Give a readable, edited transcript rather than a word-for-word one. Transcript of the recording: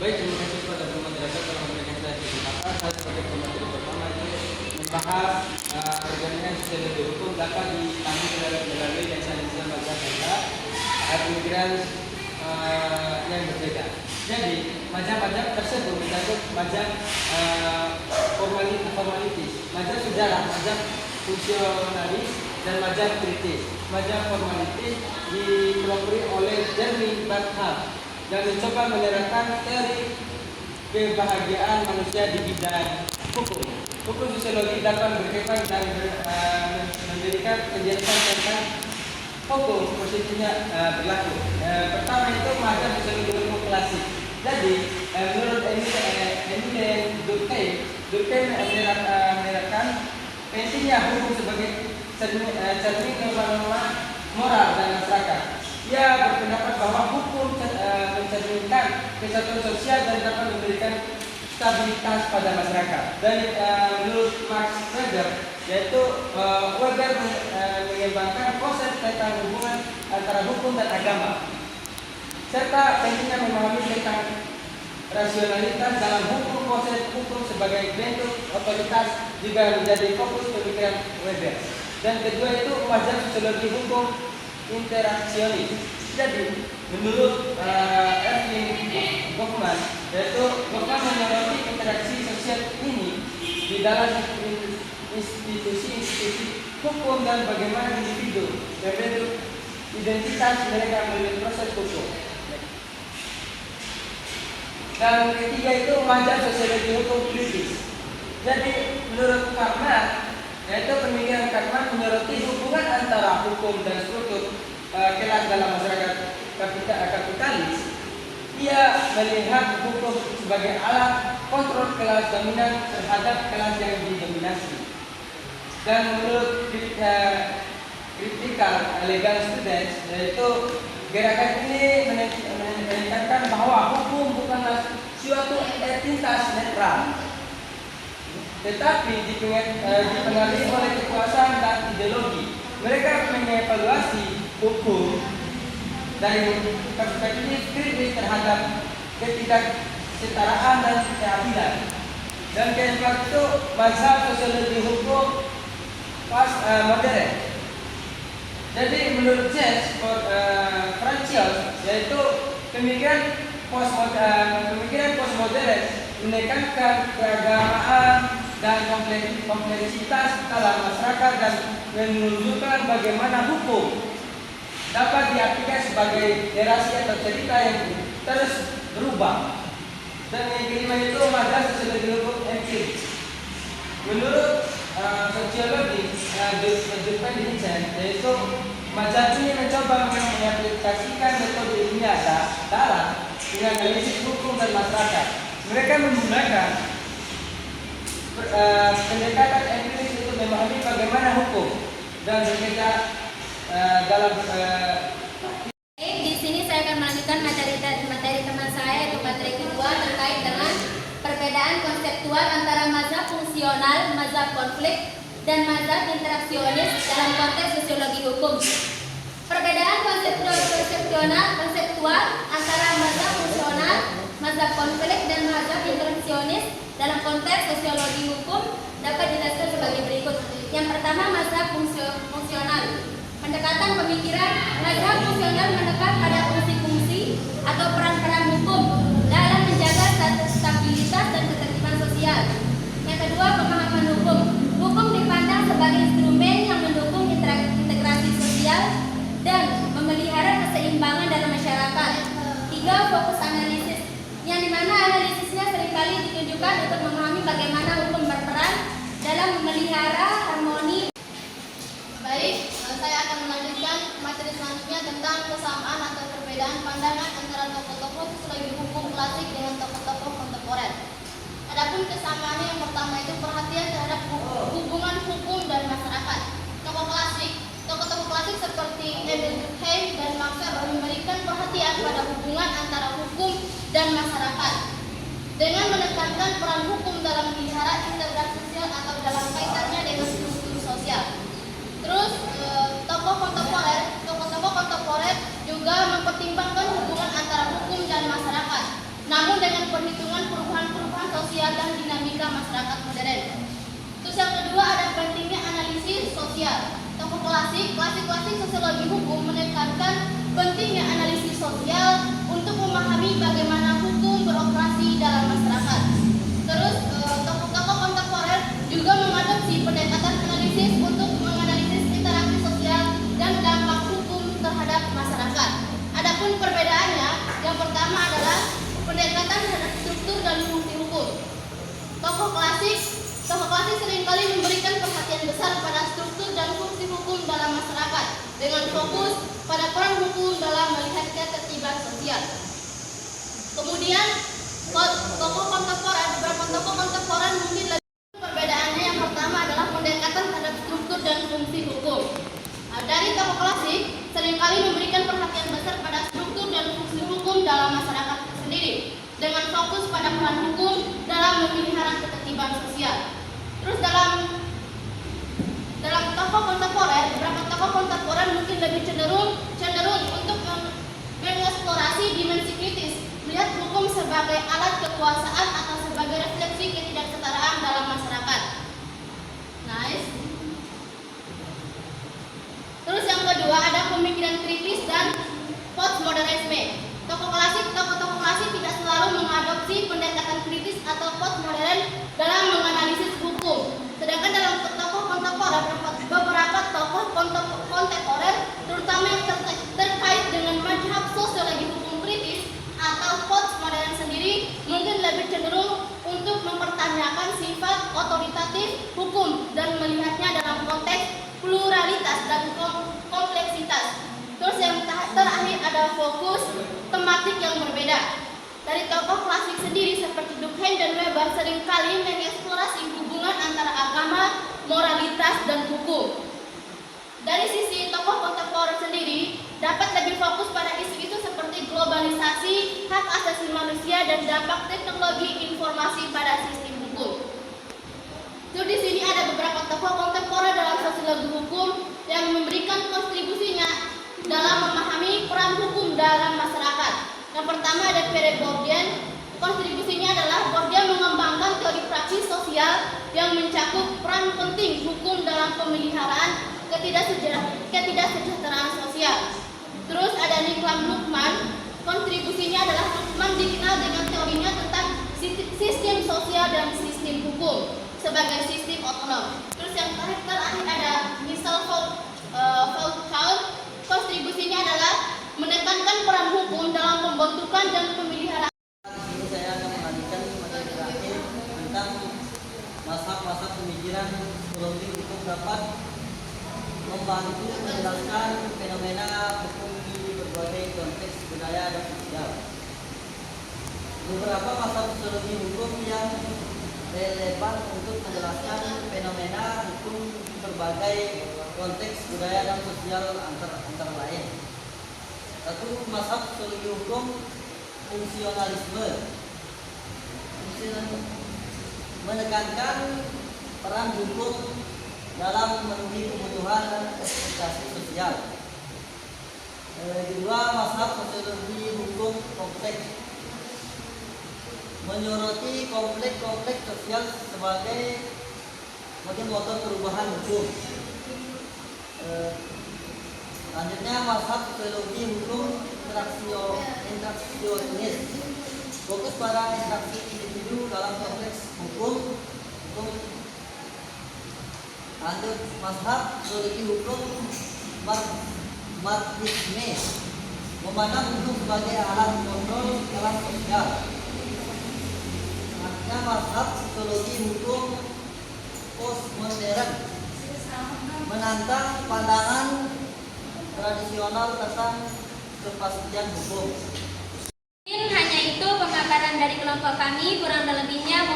Baik, terima kasih kepada moderator telah memberikan saya kesempatan. Saya sebagai pemateri pertama itu membahas perbandingan sosiologi hukum dapat ditangani melalui lensa-lensa mazhab imigran yang berbeda. Jadi mazhab-mazhab tersebut mencakup mazhab formalitis, mazhab sejarah, mazhab fungsionalis, dan mazhab kritis. Mazhab formalitis dipelopori oleh Jeremy Bentham dan mencoba menerapkan teori kebahagiaan manusia di bidang hukum. Hukum sosiologi dapat berkembang dan memberikan penjelasan tentang hukum posisinya berlaku. Pertama itu mazhab sosiologi hukum klasik. Jadi menurut Emile Durkheim menerapkan pentingnya hukum sebagai cermin norma moral dan masyarakat. Ia berpendapat bahwa hukum mencerminkan kesatuan sosial dan dapat memberikan stabilitas pada masyarakat. Dan menurut Max Weber, yaitu Weber mengembangkan proses tentang hubungan antara hukum dan agama, serta pentingnya memahami tentang rasionalitas dalam hukum. Proses hukum sebagai bentuk otoritas juga menjadi fokus pemikiran Weber. Dan kedua itu mazhab sosiologi hukum interaksionis. Jadi menurut Erving Goffman, yaitu Goffman menyoroti interaksi sosial ini di dalam institusi hukum dan bagaimana individu membentuk identitas mereka melalui proses hukum. Dan ketiga itu mazhab sosiologi hukum kritis. Jadi menurut Karman, yaitu pemikiran Karman menyoroti hubungan antara hukum dan struktur kelas dalam masyarakat kapitalis. Ia melihat hukum sebagai alat kontrol kelas dominan terhadap kelas yang didominasi. Dan menurut critical legal students, yaitu gerakan ini menekankan bahwa hukum bukanlah suatu entitas netral, tetapi dipengaruhi oleh kekuasaan dan ideologi. Mereka mengevaluasi hukum dari perspektif kritis terhadap ketidaksetaraan dan keadilan. Dan keempat itu mazhab sosiologi hukum modern. Jadi menurut James Franchios, yaitu pemikiran postmodern menekankan keragamaan dan kompleksitas dalam masyarakat dan menunjukkan bagaimana hukum dapat diartikan sebagai narasi atau cerita yang terus berubah. Dan yang kelima itu mazhab sosiologi hukum empiris. Menurut sosiologi Durkheim, yaitu mazhab ini mencoba mengaplikasikan metode ilmiah dalam menganalisis hukum dan masyarakat. Mereka menggunakan pendekatan empiris untuk memahami bagaimana hukum dan bekerja dalam. Di sini saya akan melanjutkan materi teman saya, yaitu materi kedua terkait dengan perbedaan konseptual antara mazhab fungsional, mazhab konflik, dan mazhab interaksionis dalam konteks sosiologi hukum. Perbedaan konseptual antara mazhab fungsional, mazhab konflik, dan mazhab interaksionis dalam konteks sosiologi hukum dapat dijelaskan sebagai berikut. Yang pertama, mazhab fungsional. Pendekatan pemikiran mazhab fungsional menekan pada fungsi-fungsi atau peran-peran hukum dalam menjaga stabilitas dan ketertiban sosial. Yang kedua, pemahaman hukum. Hukum dipandang sebagai instrumen yang mendukung integrasi sosial dan memelihara keseimbangan dalam masyarakat. Tiga, fokus analisis, yang dimana analisisnya seringkali ditunjukkan untuk memahami bagaimana hukum berperan dalam memelihara harmoni. Baik, saya akan melanjutkan materi selanjutnya tentang kesamaan atau perbedaan pandangan antara tokoh-tokoh sosiologi hukum klasik dengan tokoh-tokoh kontemporer. Adapun kesamaannya yang pertama itu perhatian terhadap hubungan hukum dan masyarakat. Tokoh-tokoh klasik seperti Emile Durkheim dan Max Weber memberikan perhatian pada hubungan antara hukum dan masyarakat dengan menekankan peran hukum dalam memelihara integrasi sosial atau dalam kaitannya dengan struktur sosial. Terus tokoh kontemporer juga mempertimbangkan hubungan antara hukum dan masyarakat, namun dengan sosial dan dinamika masyarakat modern. Terus yang kedua ada pentingnya analisis sosial. Tokoh klasik sosiologi hukum menekankan pentingnya analisis sosial untuk memahami bagaimana hukum beroperasi dalam masyarakat. Terus tokoh-tokoh kontemporer juga mengadopsi pendekatan analisis untuk menganalisis interaksi sosial dan dampak hukum terhadap masyarakat. Adapun perbedaannya, yang pertama adalah pendekatan terhadap struktur dan fungsi hukum. Tokoh klasik seringkali memberikan perhatian besar pada struktur dan fungsi hukum dalam masyarakat dengan fokus pada peran hukum dalam melihat ketertiban sosial. Kemudian beberapa tokoh kontemporer mungkin lebih perbedaannya. Yang pertama adalah pendekatan terhadap struktur dan fungsi hukum. Dari tokoh klasik seringkali memberikan perhatian besar pada struktur dan fungsi hukum dalam masyarakat sendiri dengan fokus pada peran hukum dalam memelihara ketertiban sosial. Terus dalam beberapa tokoh kontemporer mungkin lebih cenderung untuk mengeksplorasi dimensi kritis, melihat hukum sebagai alat kekuasaan atau sebagai refleksi ketidaksetaraan dalam masyarakat. Nice. Terus yang kedua ada pemikiran kritis dan postmodernisme. Tokoh klasik tidak selalu mengadopsi pendekatan kritis atau postmodern dalam menganalisis hukum. Sedangkan dalam beberapa tokoh kontemporer, terutama yang terkait dengan mazhab sosiologi hukum kritis atau postmodern sendiri, mungkin lebih cenderung untuk mempertanyakan sifat otoritatif hukum dan melihatnya dalam konteks pluralitas dan kompleksitas. Terus yang terakhir ada fokus tematik yang berbeda. Dari tokoh klasik sendiri seperti Durkheim dan Weber seringkali mengeksplorasi hubungan antara agama, moralitas, dan hukum. Dari sisi tokoh kontemporer sendiri dapat lebih fokus pada isu-isu seperti globalisasi, hak asasi manusia, dan dampak teknologi informasi pada sistem hukum. Terus di sini ada beberapa tokoh kontemporer dalam sosiologi hukum yang memberikan kontribusinya dalam memahami peran hukum dalam masyarakat. Yang pertama ada Pierre Bourdieu. Kontribusinya adalah Bourdieu mengembangkan teori praksis sosial yang mencakup peran penting hukum dalam pemeliharaan ketidaksejahteraan sosial. Terus ada Niklas Luhmann. Kontribusinya adalah Luhmann dikenal dengan teorinya tentang sistem sosial dan sistem hukum sebagai sistem otonom. Terus yang terakhir ada Michel Foucault. Kontribusinya adalah menekankan peran hukum dalam pembentukan dan pemeliharaan. Di sini saya akan melanjutkan materi terakhir tentang masa pemikiran psikologi hukum dapat membantu menjelaskan fenomena hukum di berbagai konteks budaya dan sosial. Beberapa masa psikologi hukum yang relevan untuk menjelaskan fenomena hukum di berbagai konteks budaya dan sosial antara lain. Satu, masa psikologi hukum fungsionalisme. Menekankan peran hukum dalam memenuhi kebutuhan dan ekspektasi sosial. Kedua, masa sosiologi hukum kompleks. Menyoroti kompleks sosial sebagai motor perubahan hukum. Selanjutnya, mazhab sosiologi hukum interaksionis, fokus pada interaksi individu dalam konteks hukum. Lanjut, mazhab sosiologi hukum marxisme, memandang hukum sebagai alat kontrol kelas sosial. Selanjutnya, mazhab sosiologi hukum postmodern, menantang pandangan tradisional tentang kepastian hukum. Mungkin hanya itu pemaparan dari kelompok kami, kurang lebihnya